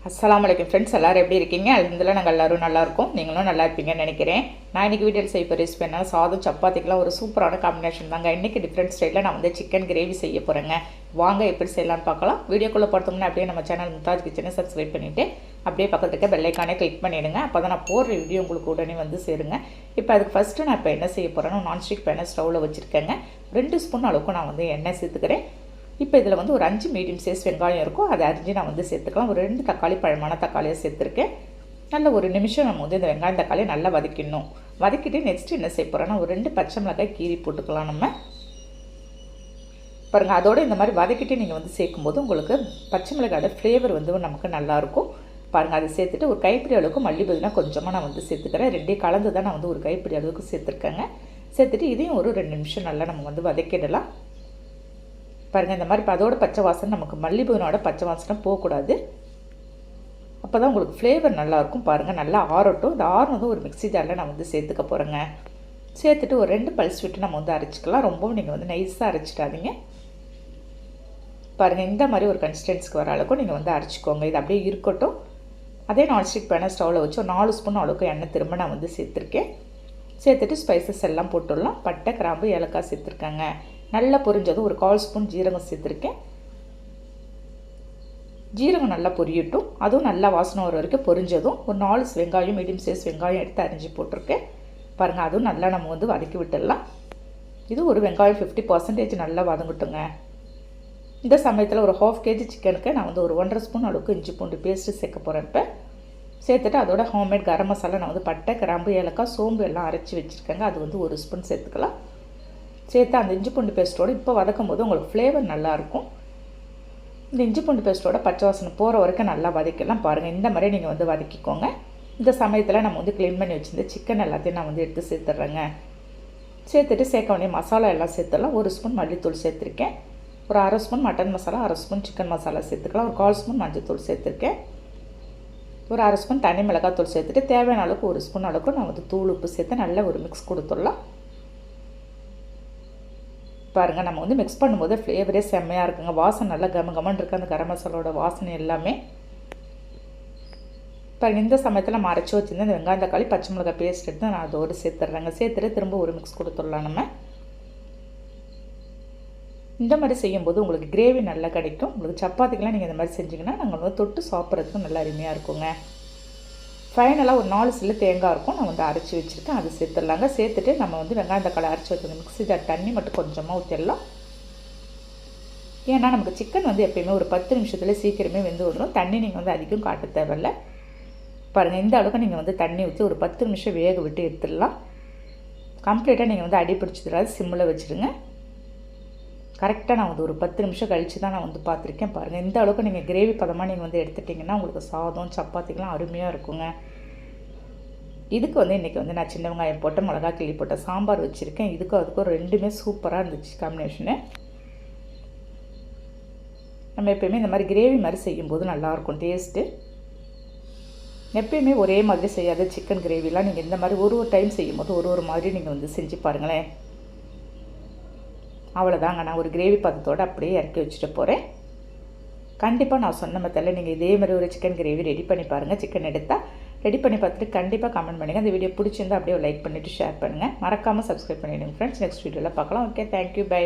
அஸ்ஸலாமு அலைக்கும் ஃப்ரெண்ட்ஸ், எல்லோரும் எப்படி இருக்கீங்க? அல்ஹம்துலில்லாஹ் நாங்கள் எல்லோரும் நல்லாயிருக்கோம். நீங்களும் நல்லா இருப்பீங்கன்னு நினைக்கிறேன். நான் இன்றைக்கி வீடியோவில் செய்ய போகிற ரெசிபி என்ன, சாதம் சப்பாத்திக்கெலாம் ஒரு சூப்பரான காம்பினேஷன் தாங்க. இன்றைக்கி டிஃப்ரெண்ட் ஸ்டைலில் நான் வந்து சிக்கன் கிரேவி செய்ய போகிறேங்க. வாங்க எப்படி செய்யலான்னு பார்க்கலாம். வீடியோக்குள்ளே பார்த்தோம்னா அப்படியே நம்ம சேனல் மும்தாஜ் கிச்சனை சப்ஸ்கிரைப் பண்ணிவிட்டு அப்படியே பக்கத்தில் இருக்க பெல் ஐக்கானே கிளிக் பண்ணிவிடுங்க. அப்போ தான் நான் போடுற வீடியோ உங்களுக்கு உடனே வந்து சேருங்க. இப்போ அதுக்கு ஃபஸ்ட்டு நான் இப்போ என்ன செய்ய போகிறேன்னா, நான்ஸ்டிக் பேனை ஸ்டவ்வில் வச்சுருக்கேங்க. 2 ஸ்பூன் அளவுக்கு நான் வந்து எண்ணெய் சேர்த்துக்கிறேன். இப்போ இதில் வந்து ஒரு 5 மீடியம் சைஸ் வெங்காயம் இருக்கும், அதை அரிஞ்சு நான் வந்து சேர்த்துக்கலாம். ஒரு 2 தக்காளி, பழமான தக்காளியை சேர்த்துருக்கேன். நல்ல ஒரு நிமிஷம் நம்ம வந்து இந்த வெங்காயம் தக்காளியை நல்லா வதக்கிடணும். வதக்கிட்டு நெக்ஸ்ட்டு என்ன செய்ய போகிறோன்னா, ஒரு 2 பச்சை மிளகாய் கீரி போட்டுக்கலாம் நம்ம. பாருங்கள், அதோடு இந்த மாதிரி வதக்கிட்டு நீங்கள் வந்து சேர்க்கும்போது உங்களுக்கு பச்சை மிளகாயோட ஃப்ளேவர் வந்து நமக்கு நல்லாயிருக்கும். பாருங்கள், அதை சேர்த்துட்டு ஒரு கைப்பிடி அளவுக்கு மல்லி புதினா கொஞ்சமாக நான் வந்து சேர்த்துக்கிறேன். 2 கலந்து தான் நான் வந்து ஒரு கைப்பிடி அளவுக்கு சேர்த்துருக்கேங்க. சேர்த்துட்டு இதையும் ஒரு 2 நிமிஷம் நல்லா நம்ம வந்து வதக்கிடலாம். பாருங்கள், இந்த மாதிரி அதோட பச்சை வாசனை, நமக்கு மல்லி புதினாவோட பச்சை வாசனை போகக்கூடாது. அப்போ தான் உங்களுக்கு ஃப்ளேவர் நல்லாயிருக்கும். பாருங்கள், நல்லா ஆறட்டும். இந்த ஆறுனதும் ஒரு மிக்ஸி ஜாரில் நான் வந்து சேர்த்துக்க போகிறேங்க. சேர்த்துட்டு ஒரு 2 பல்ஸ் விட்டு நம்ம வந்து அரைச்சிக்கலாம். ரொம்பவும் நீங்கள் வந்து நைஸாக அரைச்சிட்டாதீங்க. பாருங்கள், இந்த மாதிரி ஒரு கன்சிஸ்டன்சிக்கு வர அளவுக்கு நீங்கள் வந்து அரைச்சிக்கோங்க. இது அப்படியே இருக்கட்டும். அதே நான்ஸ்டிக் பேனை ஸ்டவ்வில் வச்சு ஒரு 4 ஸ்பூன் அளவுக்கு எண்ணெய் திரும்ப நான் வந்து சேர்த்துருக்கேன். சேர்த்துட்டு ஸ்பைசஸ் எல்லாம் போட்டுடலாம். பட்டை, கிராம்பு, ஏலக்காய் சேர்த்துருக்காங்க. நல்லா பொரிஞ்சதும் ஒரு 1/4 ஸ்பூன் ஜீரகம் சேர்த்துருக்கேன். ஜீரகம் நல்லா பொரியட்டும். அதுவும் நல்லா வாசனை வர வரைக்கும் பொரிஞ்சதும் ஒரு 4 வெங்காயம், மீடியம் சைஸ் வெங்காயம் எடுத்து அரிஞ்சு போட்டிருக்கேன். பாருங்கள், அதுவும் நல்லா நம்ம வந்து வதக்கி விட்டுடலாம். இது ஒரு வெங்காயம் 50% நல்லா வதங்கட்டுங்க. இந்த சமயத்தில் ஒரு 1/2 kg சிக்கனுக்கு நான் வந்து ஒரு 1.5 ஸ்பூன் அளவுக்கு இஞ்சி பூண்டு பேஸ்ட்டு சேர்க்க போகிறேன். இப்போ சேர்த்துட்டு அதோட ஹோம்மேட் கரம் மசாலா நான் வந்து பட்டை, கிராம்பு, ஏலக்காய், சோம்பு எல்லாம் அரைச்சி வச்சுருக்கேங்க. அது வந்து 1 ஸ்பூன் சேர்த்துக்கலாம். சேர்த்து அந்த இஞ்சி பூண்டு பேஸ்ட்டோடு இப்போ வதக்கும் போது உங்களுக்கு ஃப்ளேவர் நல்லாயிருக்கும். இந்த இஞ்சி பூண்டு பேஸ்ட்டோட பச்சை வாசனை போகிற வரைக்கும் நல்லா வதக்கலாம். பாருங்கள், இந்த மாதிரி நீங்கள் வந்து வதக்கிக்கோங்க. இந்த சமயத்தில் நம்ம வந்து க்ளீன் பண்ணி வச்சுருந்த சிக்கன் எல்லாத்தையும் நான் வந்து எடுத்து சேர்த்துட்றேங்க. சேர்த்துட்டு சேர்க்க வேண்டிய மசாலா எல்லாம் சேர்த்துடலாம். 1 ஸ்பூன் மல்லித்தூள் சேர்த்துருக்கேன். ஒரு 1/2 spoon mutton masala, 1/2 spoon chicken masala சேர்த்துக்கலாம். ஒரு 1/4 ஸ்பூன் மஞ்சள் சேர்த்துருக்கேன். ஒரு 1/2 ஸ்பூன் தனி மிளகாத்தூள் சேர்த்துட்டு தேவையான அளவுக்கு 1 ஸ்பூன் அளவுக்கு நான் வந்து தூள் உப்பு சேர்த்து நல்ல ஒரு மிக்ஸ் கொடுத்துடலாம். பாருங்கள், நம்ம வந்து மிக்ஸ் பண்ணும்போது ஃப்ளேவரே செம்மையாக இருக்குங்க. வாசனை நல்லா கமகமன்னு இருக்குது, அந்த கரம் மசாலோட வாசனை எல்லாமே. பாருங்கள், இந்த சமயத்தில் நம்ம அரைச்சி வச்சுருந்தேன் இந்த வெங்காயம் தக்காளி பச்சை மிளகாய் பேஸ்ட் எடுத்து நான் அதோடு சேர்த்துட்றேங்க. சேர்த்துட்டு திரும்ப ஒரு மிக்ஸ் கொடுத்துடலாம். நம்ம இந்த மாதிரி செய்யும்போது உங்களுக்கு கிரேவி நல்லா கிடைக்கும். உங்களுக்கு சப்பாத்திக்கெலாம் நீங்கள் இந்த மாதிரி செஞ்சிங்கன்னா நாங்கள் வந்து தொட்டு சாப்பிட்றதுக்கும் நல்லா அருமையாக இருக்குங்க. ஃபைனலாக ஒரு 4 சில்லு தேங்காய் இருக்கும், நான் வந்து அரைச்சி வச்சுருக்கேன். அது சேர்த்துடலாங்க. சேர்த்துட்டு நம்ம வந்து வெங்காயம் தக்காளி அரைச்சி வச்சுருந்த மிக்ஸி ஜார் தண்ணி மட்டும் கொஞ்சமாக ஊற்றிடலாம். ஏன்னா நமக்கு சிக்கன் வந்து எப்போயுமே ஒரு 10 நிமிஷத்துலேயே சீக்கிரமே வெந்து விடணும். தண்ணி நீங்கள் வந்து அதிகம் காட்ட தேவையில்ல. பாருங்கள், இந்த அளவுக்கு நீங்கள் வந்து தண்ணி ஊற்றி ஒரு 10 நிமிஷம் வேக விட்டு எடுத்துடலாம். கம்ப்ளீட்டாக நீங்கள் வந்து அடி பிடிச்சிடாது, சிம்மில் வச்சுருங்க. கரெக்டாக நான் வந்து ஒரு 10 நிமிஷம் கழித்து தான் நான் வந்து பார்த்துருக்கேன். பாருங்கள், இந்த அளவுக்கு நீங்கள் கிரேவி பதமாக நீங்கள் வந்து எடுத்துட்டிங்கன்னா உங்களுக்கு சாதம் சப்பாத்திக்கெலாம் அருமையாக இருக்குங்க. இதுக்கு வந்து இன்றைக்கி வந்து நான் சின்ன வெங்காயம் போட்டு மிளகா கிள்ளி போட்ட சாம்பார் வச்சுருக்கேன். இதுக்கும் அதுக்கும் ரெண்டுமே சூப்பராக இருந்துச்சு காம்பினேஷனு. நம்ம எப்போயுமே இந்த மாதிரி கிரேவி மாதிரி செய்யும்போது நல்லாயிருக்கும் டேஸ்ட்டு. எப்பயுமே ஒரே மாதிரி செய்யாத சிக்கன் கிரேவிலாம் நீங்கள் இந்த மாதிரி ஒரு டைம் செய்யும்போது ஒரு மாதிரி நீங்கள் வந்து செஞ்சு பாருங்களேன். அவ்வளோதாங்க, நான் ஒரு கிரேவி பதத்தோடு அப்படியே இறக்கி வச்சுட்டு போகிறேன். கண்டிப்பாக நான் சொன்ன மெத்தடில் நீங்கள் இதே மாதிரி ஒரு சிக்கன் கிரேவி ரெடி பண்ணி பாருங்கள். சிக்கன் எடுத்தால் ரெடி பண்ணி பார்த்துட்டு கண்டிப்பாக கமெண்ட் பண்ணுங்கள். அந்த வீடியோ பிடிச்சிருந்தால் அப்படியே லைக் பண்ணிவிட்டு ஷேர் பண்ணுங்கள். மறக்காமல் சப்ஸ்கிரைப் பண்ணிவிடுங்க ஃப்ரெண்ட்ஸ். நெக்ஸ்ட் வீடியோவில் பார்க்கலாம். Okay, thank you, by.